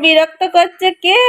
বিরক্ত করছে কে?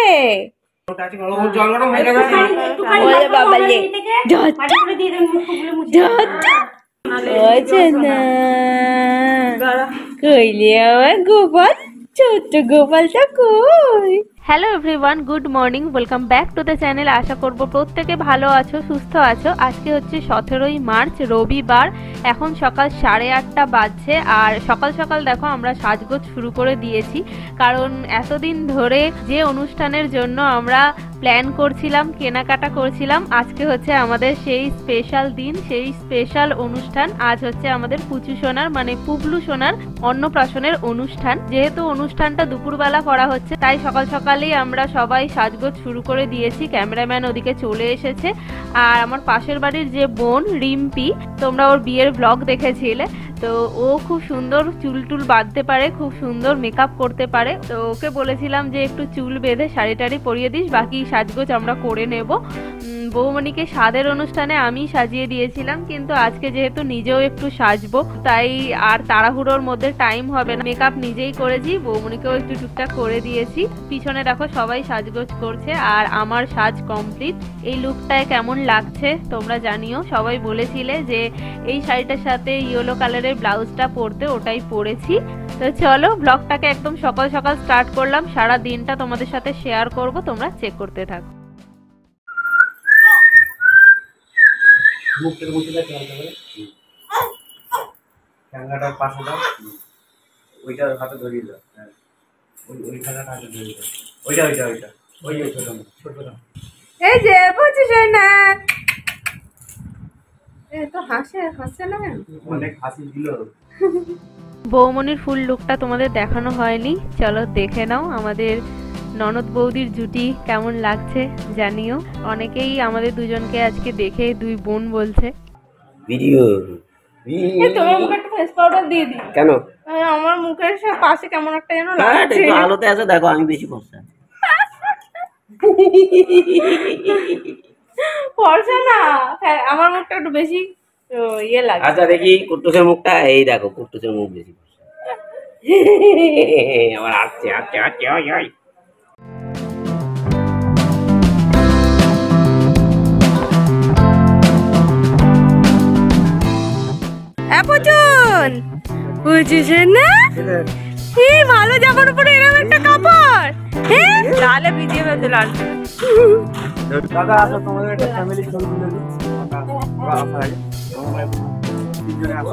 কইলে আমার গোপাল, ছোট্ট গোপালটা কই? Hello everyone, good morning, welcome back to the channel. আশা করব প্রত্যেকে ভালো আছো, সুস্থ আছো। আজকে হচ্ছে 17ই মার্চ, রবিবার। এখন সকাল 8:30 বাজছে। আর সকাল সকাল দেখো আমরা সাজগোজ শুরু করে দিয়েছি, কারণ এতদিন ধরে যে অনুষ্ঠানের জন্য আমরা প্ল্যান করছিলাম, কেনাকাটা করছিলাম, আজকে হচ্ছে আমাদের সেই স্পেশাল দিন, সেই স্পেশাল অনুষ্ঠান। আজ হচ্ছে আমাদের পুচু সোনার মানে পুবলু সোনার অন্নপ্রাশনের অনুষ্ঠান। যেহেতু অনুষ্ঠানটা দুপুরবেলা করা হচ্ছে, তাই সকাল সকালেই আমরা সবাই সাজগোজ শুরু করে দিয়েছি। ক্যামেরাম্যান ওদিকে চলে এসেছে। আর আমার পাশের বাড়ির যে বোন রিম্পি, তোমরা ওর বিয়ের ব্লগ দেখেছিলে, তো ও খুব সুন্দর চুল টুল বাঁধতে পারে, খুব সুন্দর মেকআপ করতে পারে। তো ওকে বলেছিলাম যে একটু চুল বেঁধে শাড়ি টাড়ি পরিয়ে দিস, বাকি সাজগোজ আমরা করে নেব। বৌমণিকে স্বাদের অনুষ্ঠানে আমি সাজিয়ে দিয়েছিলাম, কিন্তু আজকে যেহেতু নিজেও একটু সাজবো, তাই আর তাড়াহুড়োর মধ্যে টাইম হবে না, মেকআপ নিজেই করেছি, বৌমণিকেও একটু টুকটাক করে দিয়েছি। পিছনে দেখো সবাই সাজগোজ করছে আর আমার সাজ কমপ্লিট। এই লুকটায় কেমন লাগছে তোমরা জানিও। সবাই বলেছিলে যে এই শাড়িটার সাথে ইয়েলো কালারের ব্লাউজটা পরতে, ওটাই পরেছি। তো চলো ব্লগটাকে একদম সকাল সকাল স্টার্ট করলাম। সারা দিনটা তোমাদের সাথে শেয়ার করব, তোমরা চেক করতে থাকো। মুখের মধ্যে চলতে হবে, ঠ্যাঙ্গাটার পাশে দাও, ওইটা হাতে ধরিয়ে দাও। হ্যাঁ, ওই ঠ্যাঙ্গাটা হাতে ধরিয়ে দাও। ওইটা ওইটা ওইটা ওই যে ছোটটা। এই যে বুঝছিস না, এ তো হাসছে না কেন? অনেক হাসি দিল। বৌমনির ফুল লুকটা তোমাদের দেখানো হয়নি, চলো দেখে নাও আমাদের ননদ বৌদির জুটি কেমন লাগছে জানিও। অনেকেই আমাদের দুজনকে আজকে দেখে দুই বোন বলছে। ভিডিও তোমার মুখে একটা ফেস পাউডার দিয়ে দিই কেন? আমার মুখের পাশে কেমন একটা যেন লাগছে। একটু আলোতে আছে, দেখো আমি বেশি ফর্সা। ফর্সা না, আমার মুখটা একটু বেশি ইয়ে লাগে। আচ্ছা দেখি কুট্টুসের মুখটা, এই দেখো কুট্টুসের মুখ বেশি ফর্সা। আমার আসছে আসছে আসছে ওই পুচুন, বুঝছিস না? এই ভালো জামার উপরে এরকম একটা কাপড়, হ্যাঁ লালে ভিজিয়ে ফেলতে লাল। দাদা আসো, তোমাদের একটা ফ্যামিলি ছবি তুলে দিই। আসার আগে তিনজনে আসো।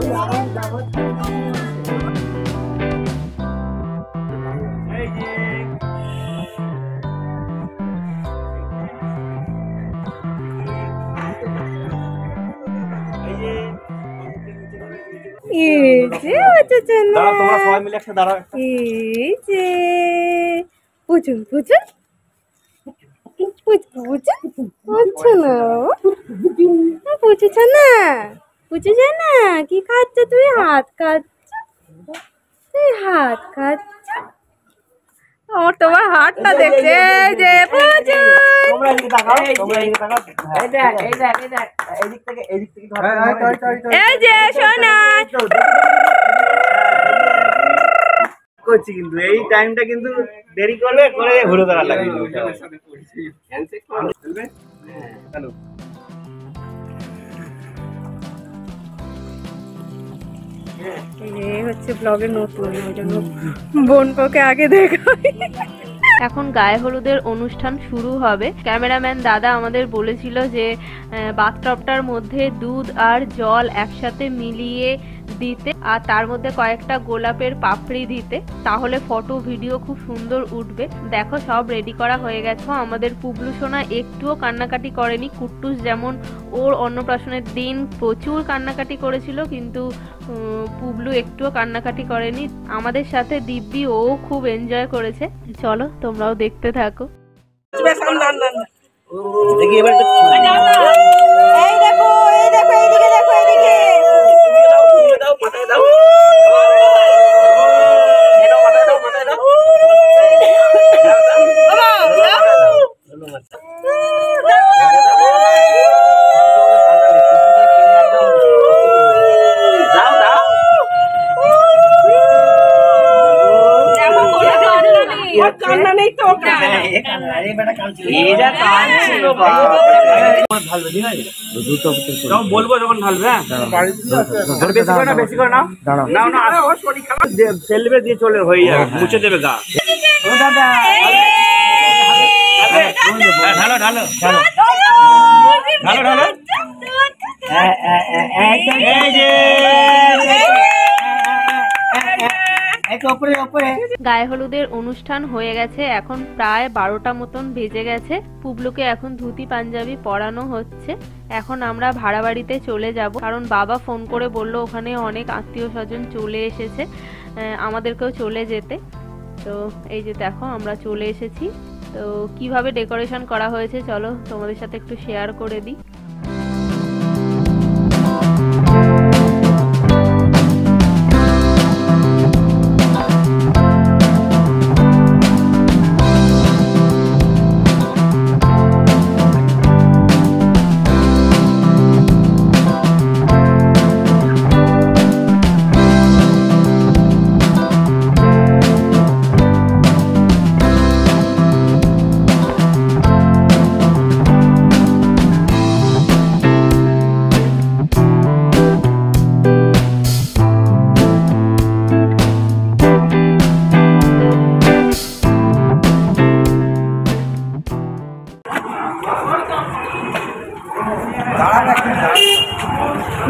তোমরা সবাই মিলে একটা দাঁড়াও। এই যে পুচুন পুচুন পুচুছ না, পুচুছ না, কি খাচ্ছ তুই? হাত খাচ্ছ, তুই হাত খাচ্ছ। আমার তোমার হাতটা দেখছে। এই যে পুচুন, তোমরা এদিকে তাকাও, তোমরা এদিকে তাকাও। এই দেখ এই দেখ এই দেখ, এদিক থেকে ধরো। এই যে সোনা করছি, কিন্তু এই টাইমটা কিন্তু দেরি করলে করে ঘুরে দাঁড়া লাগবে। হ্যালো, এই হচ্ছে ব্লগে নতুন, ওই জন্য বোনপোকে আগে দেখো। এখন গায়ে হলুদের অনুষ্ঠান শুরু হবে। ক্যামেরাম্যান দাদা আমাদের বলেছিল যে বাথটবটার মধ্যে দুধ আর জল একসাথে মিলিয়ে দিতে, আর তার মধ্যে কয়েকটা গোলাপের পাপড়ি দিতে, তাহলে ফটো ভিডিও খুব সুন্দর উঠবে। দেখো সব রেডি করা হয়ে গেছে। আমাদের পুবলু সোনা একটুও কান্নাকাটি করেনি। কুট্টুস যেমন ওর অন্নপ্রাশনের দিন প্রচুর কান্নাকাটি করেছিল, কিন্তু পুবলু একটুও কান্নাকাটি করেনি। আমাদের সাথে দিব্যি ও খুব এনজয় করেছে। চলো তোমরাও দেখতে থাকো। দেখি এবার এই দেখো এই দেখো, এইদিকে দেখো, এইদিকে দাও, মাথায় দাও, কান্না নেই তো বলবো যখন ঢালবে। বেশি করে নাও ফেলবে দিয়ে চলে হয়ে যাবে, মুছে দেবে গা। ঢালো ঢালো ঢালো ঢালো ঢালো। গায়ে হলুদের অনুষ্ঠান হয়ে গেছে, এখন প্রায় 12টা মতন বেজে গেছে। পুবলুকে এখন ধুতি পাঞ্জাবি পরানো হচ্ছে। এখন আমরা ভাড়া বাড়িতে চলে যাব, কারণ বাবা ফোন করে বলল ওখানে অনেক আত্মীয় স্বজন চলে এসেছে, আমাদেরকেও চলে যেতে। তো এই যে দেখো আমরা চলে এসেছি। তো কিভাবে ডেকোরেশন করা হয়েছে চলো তোমাদের সাথে একটু শেয়ার করে দিই।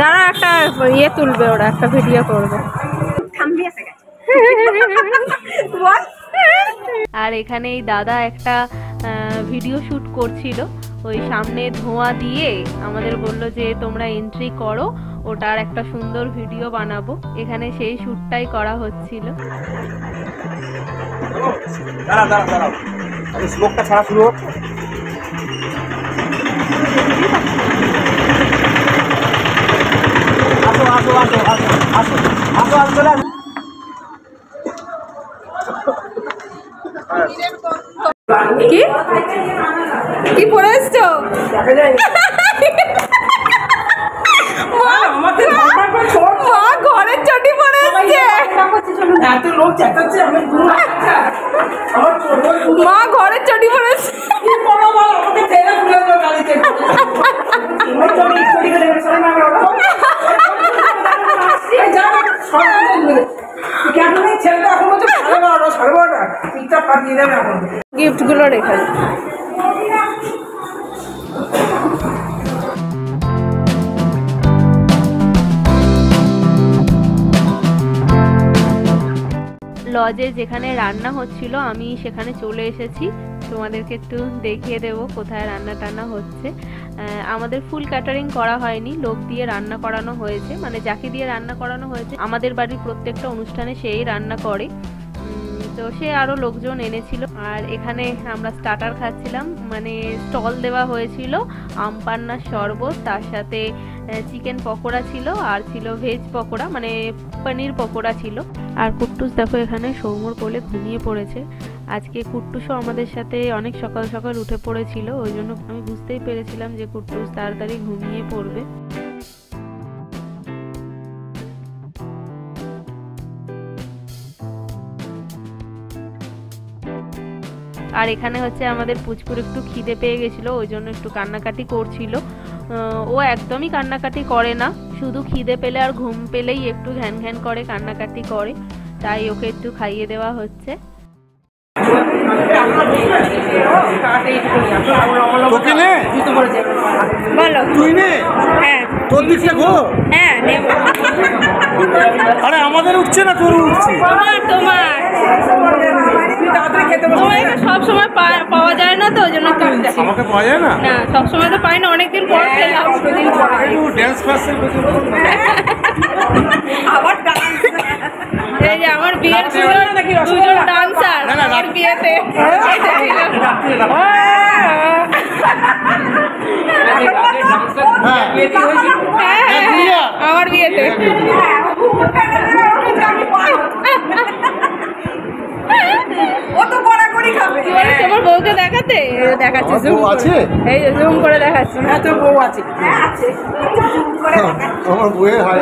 দাঁড়া একটা ইয়ে তুলবে, ওরা একটা ভিডিও করবে। আর এখানে এই দাদা একটা ভিডিও শুট করছিল, ওই সামনে ধোঁয়া দিয়ে আমাদের বলল যে তোমরা এন্ট্রি করো, ওটার একটা সুন্দর ভিডিও বানাবো। এখানে সেই শুটটাই করা হচ্ছিল। স্মোকটা ছাড়া শুরু হোক। কি কি পরে এসছো? ঘরের চটি পরে এসছে, মা ঘরের চটি পরে এসছে। গিফট গুলো রেখে লজে যেখানে রান্না হচ্ছিল আমি সেখানে চলে এসেছি। তোমাদেরকে একটু দেখিয়ে দেবো কোথায় রান্না টান্না হচ্ছে। আমাদের ফুল ক্যাটারিং করা হয়নি, লোক দিয়ে রান্না করানো হয়েছে, মানে যাকে দিয়ে রান্না করানো হয়েছে আমাদের বাড়ির প্রত্যেকটা অনুষ্ঠানে সেই রান্না করে, তো সে আরও লোকজন এনেছিল। আর এখানে আমরা স্টার্টার খাচ্ছিলাম, মানে স্টল দেওয়া হয়েছিল আমপান্নার শরবত, তার সাথে চিকেন পকোড়া ছিল, আর ছিল ভেজ পকোড়া, মানে পনির পকোড়া ছিল। আর কুট্টুস দেখো এখানে সৌমর কোলে ঘুমিয়ে পড়েছে। আজকে কুট্টুসও আমাদের সাথে অনেক সকাল সকাল উঠে পড়েছিল, ওই জন্য আমি বুঝতেই পেরেছিলাম যে কুট্টুস তাড়াতাড়ি ঘুমিয়ে পড়বে। আর এখানে হচ্ছে আমাদের পুচকুর একটু খিদে পেয়ে গেছিলো, ওই জন্য একটু কান্নাকাটি করছিল। ও একদমই কান্নাকাটি করে না, শুধু খিদে পেলে আর ঘুম পেলেই একটু ঘ্যান ঘ্যান করে, কান্নাকাটি করে, তাই ওকে একটু খাইয়ে দেওয়া হচ্ছে। বলো তুই নে, হ্যাঁ তোর দিকটা ঘো, হ্যাঁ নেব। আরে আমাদের উঠছে না, তোর উঠছে, তোমার সব সময় পাওয়া যায় না, তো ওই জন্য আমাকে পাওয়া যায় না, না সব সময় তো পাই না, অনেকদিন পর পেলাম। এই যে আমার বিয়ের দুজন ডান্সার আমার বিয়েতে আমার বিয়েতে তোমার বউকে দেখাতে দেখাচ্ছে, জুম আছে, এই যে জুম করে দেখাচ্ছি। হ্যাঁ তোর বউ আছে, আমার বউয়ের হাই।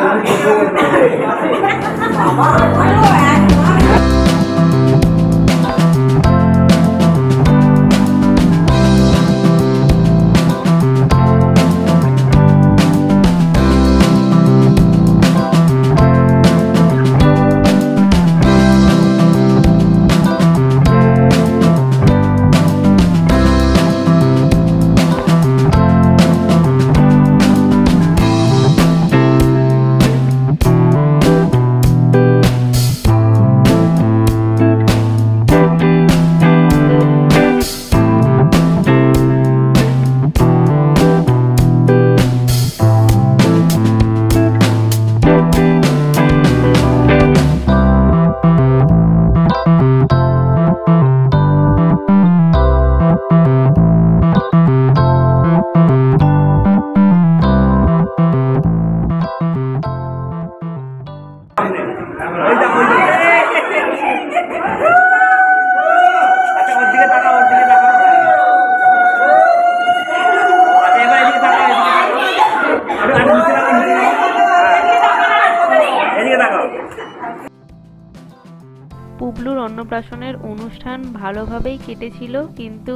পুবলুর অন্নপ্রাশনের অনুষ্ঠান ভালোভাবেই কেটেছিল, কিন্তু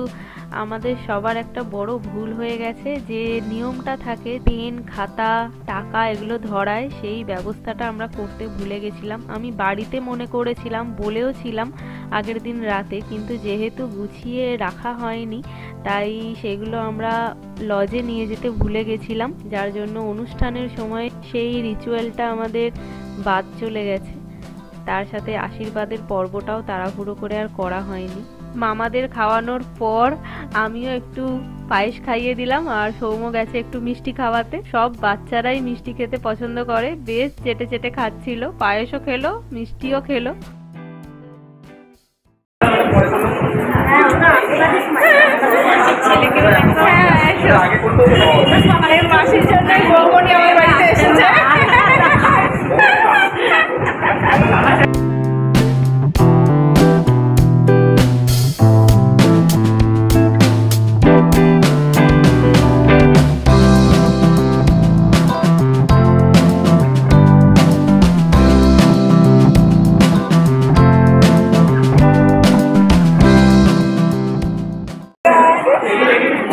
আমাদের সবার একটা বড় ভুল হয়ে গেছে। যে নিয়মটা থাকে পেন, খাতা, টাকা এগুলো ধরায়, সেই ব্যবস্থাটা আমরা করতে ভুলে গেছিলাম। আমি বাড়িতে মনে করেছিলাম, বলেও ছিলাম আগের দিন রাতে, কিন্তু যেহেতু গুছিয়ে রাখা হয়নি তাই সেগুলো আমরা লজে নিয়ে যেতে ভুলে গেছিলাম, যার জন্য অনুষ্ঠানের সময় সেই রিচুয়ালটা আমাদের বাদ চলে গেছে। তার সাথে আশীর্বাদের পর্বটাও তাড়াহুড়ো করে আর করা হয়নি। মামাদের খাওয়ানোর পর আমিও একটু পায়েস খাইয়ে দিলাম, আর সৌম্য গেছে একটু মিষ্টি খাওয়াতে। সব বাচ্চারাই মিষ্টি খেতে পছন্দ করে, বেশ চেটে চেটে খাচ্ছিল, পায়েসও খেলো, মিষ্টিও খেলো। মাসির জন্য বৌমনি আমার বাড়িতে এসেছে।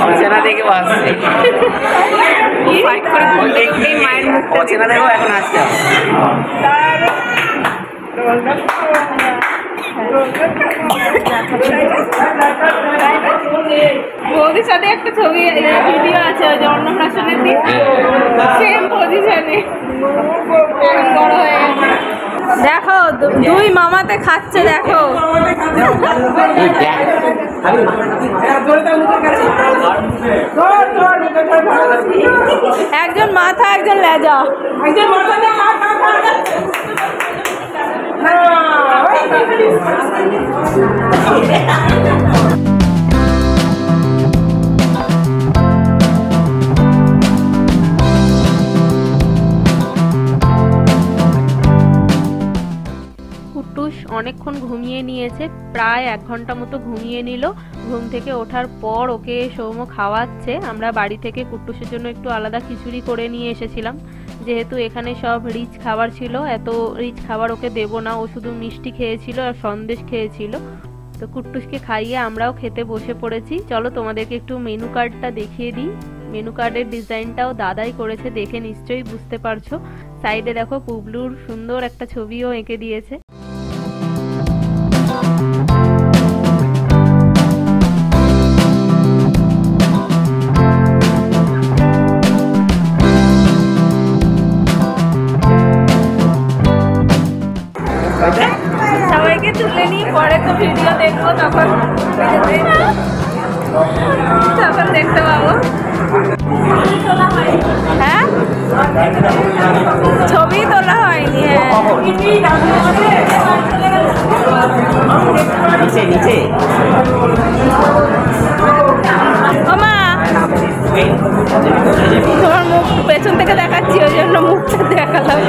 অচেনা দেখে আসছে, অচেনা দেখো এখন আসছে। বৌদির সাথে একটা ছবি ভিডিও আছে, ওই যে অন্নপ্রাশনের দিন সেম পজিশনে বড় হয়ে গেছে। দেখো দুই মামাতে খাচ্ছে, দেখো একজন মাথা একজন লেজা। কুট্টুস অনেকক্ষণ ঘুমিয়ে নিয়েছে, প্রায় 1 ঘন্টা মতো ঘুমিয়ে নিল। ঘুম থেকে ওঠার পর ওকে সৌম্য খাওয়াচ্ছে। আমরা বাড়ি থেকে কুট্টুসের জন্য একটু আলাদা খিচুড়ি করে নিয়ে এসেছিলাম, যেহেতু এখানে সব রিচ খাবার ছিল। এত রিচ খাবার ওকে দেবো না, ও শুধু মিষ্টি খেয়েছিল আর সন্দেশ খেয়েছিল। তো কুট্টুসকে খাইয়ে আমরাও খেতে বসে পড়েছি। চলো তোমাদেরকে একটু মেনু কার্ডটা দেখিয়ে দিই। মেনু কার্ডের ডিজাইনটাও দাদাই করেছে, দেখে নিশ্চয়ই বুঝতে পারছো। সাইডে দেখো পুবলুর সুন্দর একটা ছবিও এঁকে দিয়েছে। সবাইকে তুলে নিই, পরে তো ভিডিও দেখবো, তখন দেখতে পাবো। হ্যাঁ, ছবি তোলা হয়নি। হ্যাঁ, ওমা তোমার মুখ পেছন থেকে দেখাচ্ছি, ওই জন্য মুখটা দেখালাম।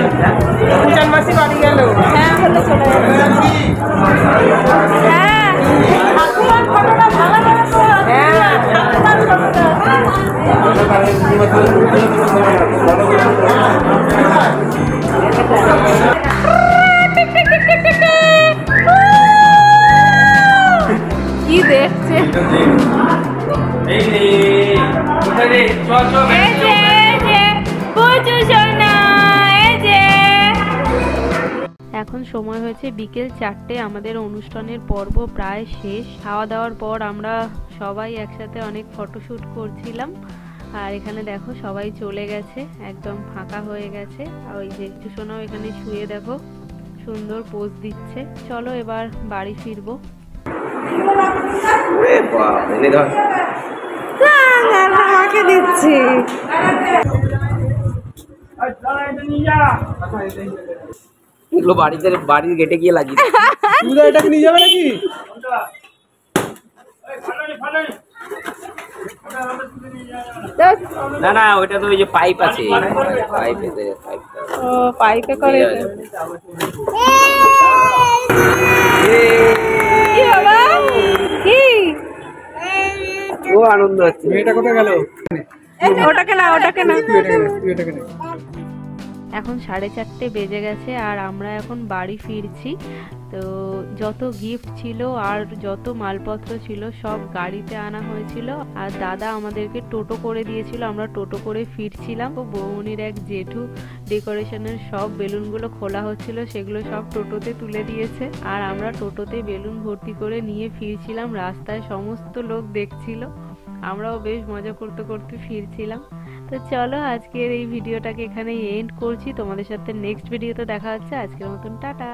মাসি বাড়ি গেল। হ্যাঁ, হলে চলে যাবে। হ্যাঁ, কি দেখছে? এখন সময় হয়েছে বিকেল 4টে। আমাদের অনুষ্ঠানের পর্ব প্রায় শেষ। খাওয়া দাওয়ার পর আমরা সবাই একসাথে অনেক ফটোশুট করছিলাম। আর এখানে দেখো সবাই চলে গেছে, একদম ফাঁকা হয়ে গেছে। আর ওই যে টুসোনাও এখানে শুয়ে দেখো সুন্দর পোজ দিচ্ছে। চলো এবার বাড়ি ফিরবো। আমাকে দিচ্ছি। এগুলো বাড়িতে, বাড়ির গেটে গিয়ে লাগিয়ে এটাকে নিয়ে যাবে নাকি? না না ওইটা তো ওই যে পাইপ আছে, পাইপে পাইপটা ও পাইপে করে কি বাবা কি ও আনন্দ হচ্ছে। মেয়েটা কোথায় গেল? ওটাকে না ওটাকে না এটাকে নে। এখন 4:30 বেজে গেছে আর আমরা এখন বাড়ি ফিরছি। তো যত গিফট ছিল আর যত মালপত্র ছিল সব গাড়িতে আনা হয়েছিল আর দাদা আমাদেরকে টোটো করে দিয়েছিল, আমরা টোটো করে ফিরছিলাম। তো বৌমনির এক জেঠু ডেকোরেশনের সব বেলুনগুলো খোলা হচ্ছিল, সেগুলো সব টোটোতে তুলে দিয়েছে আর আমরা টোটোতে বেলুন ভর্তি করে নিয়ে ফিরছিলাম। রাস্তায় সমস্ত লোক দেখছিল, আমরাও বেশ মজা করতে করতে ফিরছিলাম। তো চলো আজকের এই ভিডিওটাকে এখানে এন্ড করছি, তোমাদের সাথে নেক্সট ভিডিওতে দেখা হচ্ছে। আজকের মতন টাটা।